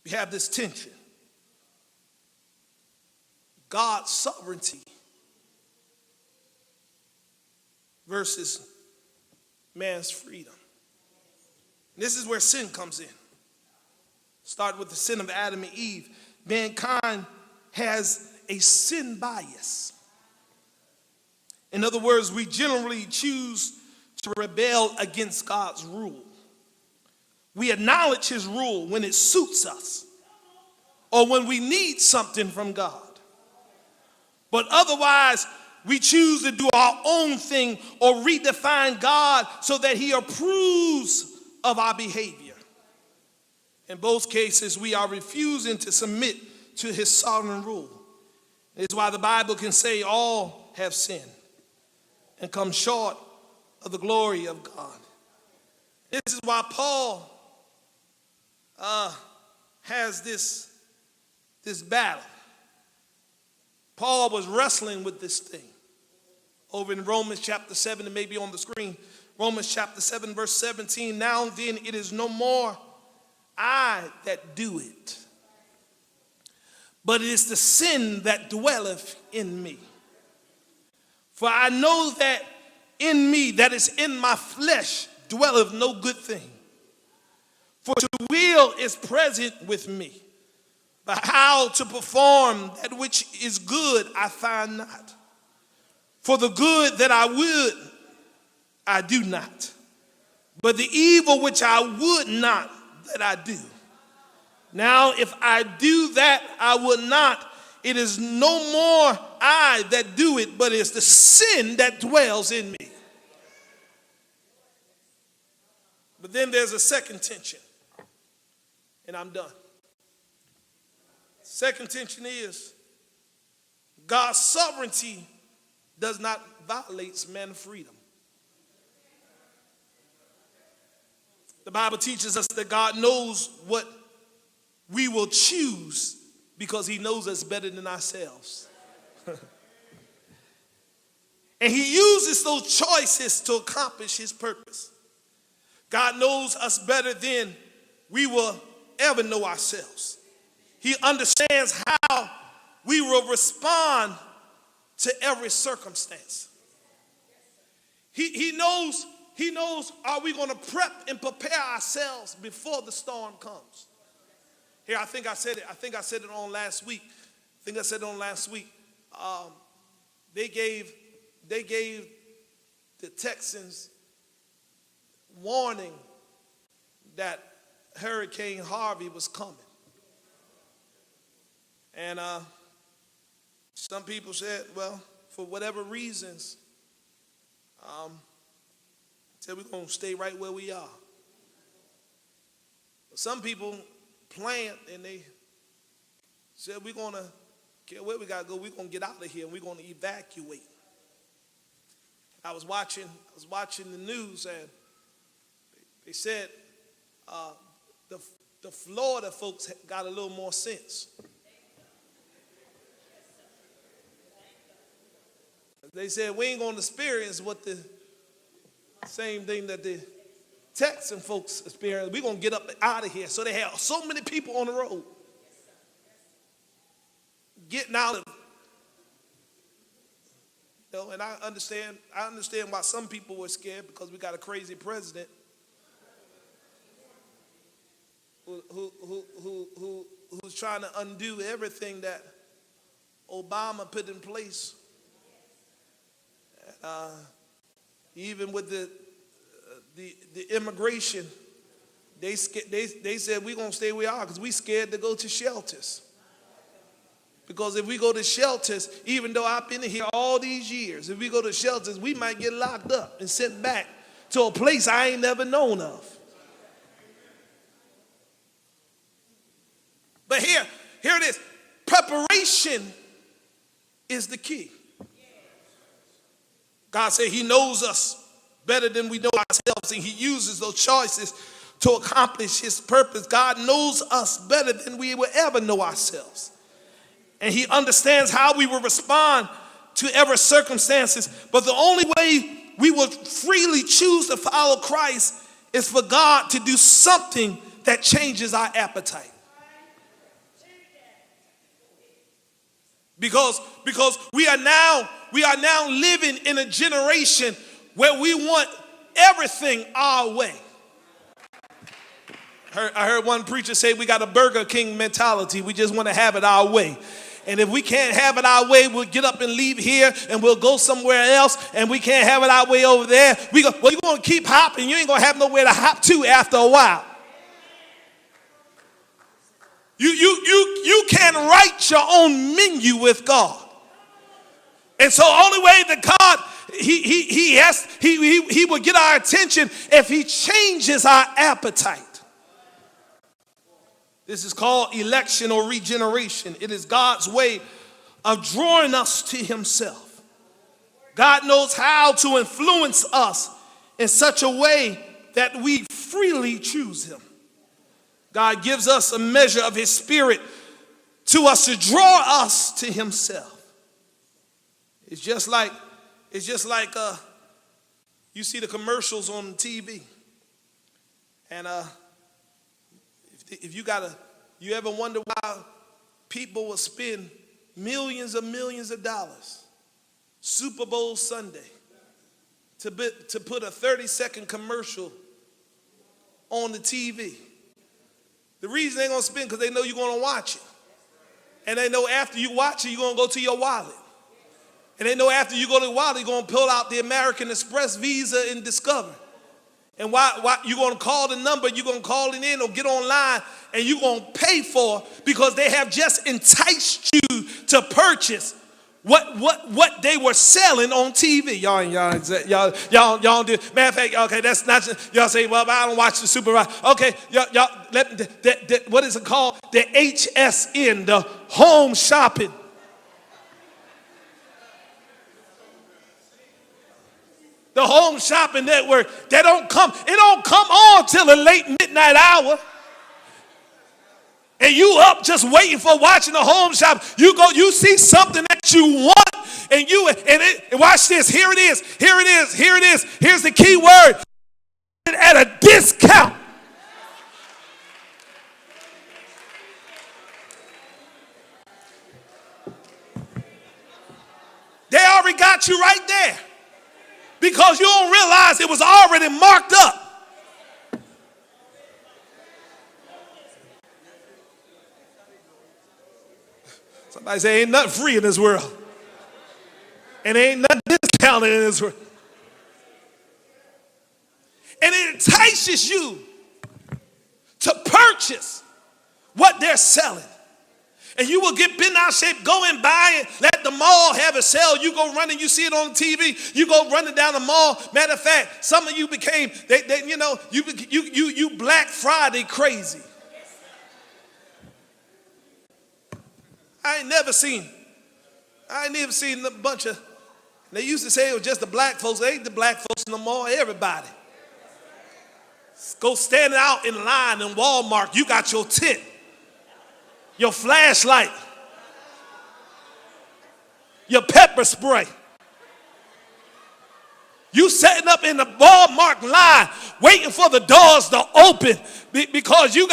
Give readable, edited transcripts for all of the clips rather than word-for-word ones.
We have this tension. God's sovereignty versus man's freedom. This is where sin comes in. Start with the sin of Adam and Eve. Mankind has a sin bias. In other words, we generally choose to rebel against God's rule. We acknowledge his rule when it suits us or when we need something from God. But otherwise, we choose to do our own thing or redefine God so that he approves of our behavior. In both cases, we are refusing to submit to his sovereign rule. It's why the Bible can say all have sinned and come short of the glory of God. This is why Paul has this battle. Paul was wrestling with this thing. Over in Romans chapter 7, it may be on the screen. Romans chapter 7, verse 17. Now then, it is no more I that do it, but it is the sin that dwelleth in me. For I know that in me, that is in my flesh, dwelleth no good thing. For the will is present with me, but how to perform that which is good I find not. For the good that I would, I do not. But the evil which I would not, that I do. Now if I do that I would not, it is no more I that do it, but it's the sin that dwells in me. But then there's a second tension, and I'm done. Second tension is God's sovereignty does not violate man's freedom. The Bible teaches us that God knows what we will choose because he knows us better than ourselves. And he uses those choices to accomplish his purpose. God knows us better than we will ever know ourselves. He understands how we will respond to every circumstance. He knows, are we going to prep and prepare ourselves before the storm comes? Here, I think I said it on last week. They gave the Texans warning that Hurricane Harvey was coming. And some people said, well, for whatever reasons, said we're going to stay right where we are. But some people planned and they said we're going to care where we got to go. We're going to get out of here and we're going to evacuate. I was watching the news and they said the Florida folks got a little more sense. They said we ain't going to experience what the same thing that the Texan folks experienced. We're going to get up out of here. So they had so many people on the road getting out of, and I understand why some people were scared because we got a crazy president who's trying to undo everything that Obama put in place. Even with the immigration, they said we're going to stay where we are because we scared to go to shelters. Because if we go to shelters, even though I've been here all these years, if we go to shelters, we might get locked up and sent back to a place I ain't never known of. But here it is. Preparation is the key. God said he knows us better than we know ourselves, and he uses those choices to accomplish his purpose. God knows us better than we will ever know ourselves. And he understands how we will respond to every circumstances. But the only way we will freely choose to follow Christ is for God to do something that changes our appetite. Because we are now living in a generation where we want everything our way. I heard one preacher say we got a Burger King mentality. We just want to have it our way. And if we can't have it our way, we'll get up and leave here and we'll go somewhere else. And we can't have it our way over there. You're going to keep hopping. You ain't going to have nowhere to hop to after a while. You can't write your own menu with God. And so only way that God, he will get our attention if he changes our appetite. This is called election or regeneration. It is God's way of drawing us to himself. God knows how to influence us in such a way that we freely choose him. God gives us a measure of his spirit to us to draw us to himself. It's just like you see the commercials on TV. And if you ever wonder why people will spend millions of dollars Super Bowl Sunday to put a 30-second commercial on the TV. The reason they're going to spend because they know you're going to watch it. And they know after you watch it, you're going to go to your wallet. And they know after you go to the wallet, you're going to pull out the American Express, Visa, and Discover. And why you're going to call the number, you're going to call it in or get online, and you're going to pay for it because they have just enticed you to purchase what they were selling on TV. Y'all do. Matter of fact, okay, that's not just, y'all say, well, I don't watch the Super Bowl. Okay, y'all what is it called? The HSN, the home shopping. The home shopping network, it don't come on till the late midnight hour. And you up just waiting for watching the home shop. You see something that you want, and watch this. Here it is. Here's the key word. At a discount. They already got you right there. Because you don't realize it was already marked up. Somebody say, ain't nothing free in this world. And ain't nothing discounted in this world. And it entices you to purchase what they're selling. And you will get bent out of shape, go and buy it, let the mall have it sell. You go running, you see it on TV, you go running down the mall. Matter of fact, some of you became, you Black Friday crazy. I ain't never seen a bunch of, they used to say it was just the black folks. It ain't the black folks no more, everybody. Go standing out in line in Walmart, you got your tent. Your flashlight, your pepper spray. You setting up in the Walmart line, waiting for the doors to open because you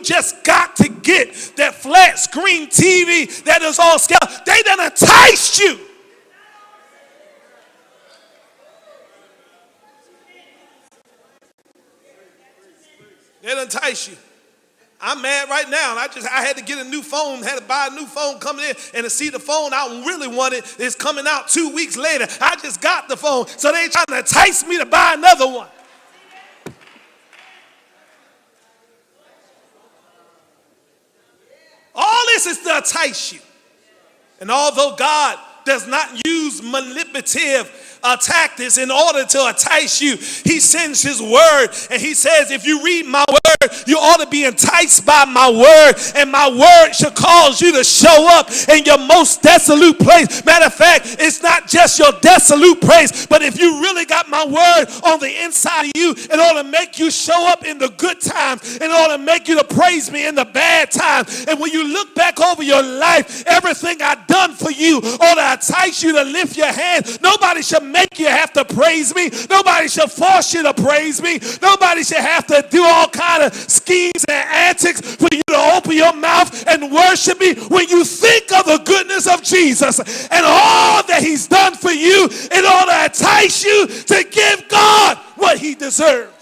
just got to get that flat screen TV that is all scale. They done enticed you. They done enticed you. I'm mad right now. I had to get a new phone, had to buy a new phone coming in, and to see the phone I really wanted is coming out 2 weeks later. I just got the phone, so they trying to entice me to buy another one. All this is to entice you. And although God does not use manipulative tactics in order to entice you, he sends his word, and he says, if you read my word, you ought to be enticed by my word, and my word should cause you to show up in your most desolate place. Matter of fact, it's not just your desolate place, but if you really got my word on the inside of you, it ought to make you show up in the good times, it ought to make you to praise me in the bad times. And when you look back over your life, everything I've done for you ought to entice you to lift your hand. Nobody should make you have to praise me. Nobody should force you to praise me. Nobody should have to do all kind of schemes and antics for you to open your mouth and worship me. When you think of the goodness of Jesus and all that he's done for you, in order to entice you to give God what he deserves.